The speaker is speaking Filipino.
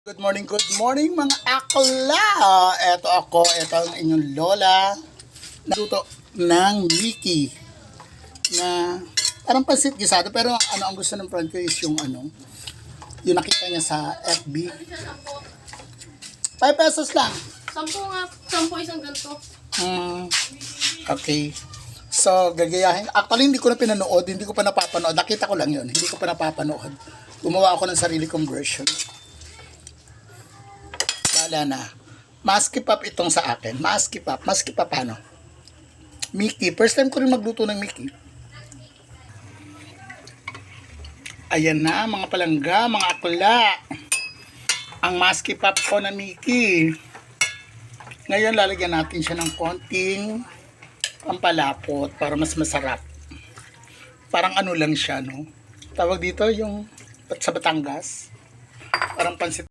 Good morning mga akla! Ito ang inyong lola. Naluto ng Mickey na parang pansit gisado pero ang gusto ng friend ko is yung yung nakita niya sa FB. 5 pesos lang. 10 isang ganito. Okay. So, gagayahin. Actually, hindi ko na pinanood. Hindi ko pa napapanood. Nakita ko lang yun. Hindi ko pa napapanood. Gumawa ako ng sarili kong version. Wala na. Maskipap itong sa akin. Maskipap ano? Mickey. First time ko rin magluto ng Mickey. Ayan na, mga palangga, mga akla. Ang maskipap ko na Mickey. Ngayon, lalagyan natin siya ng konting pampalapot para mas masarap. Parang ano lang siya, no? Tawag dito yung sa Batangas. Parang pansit.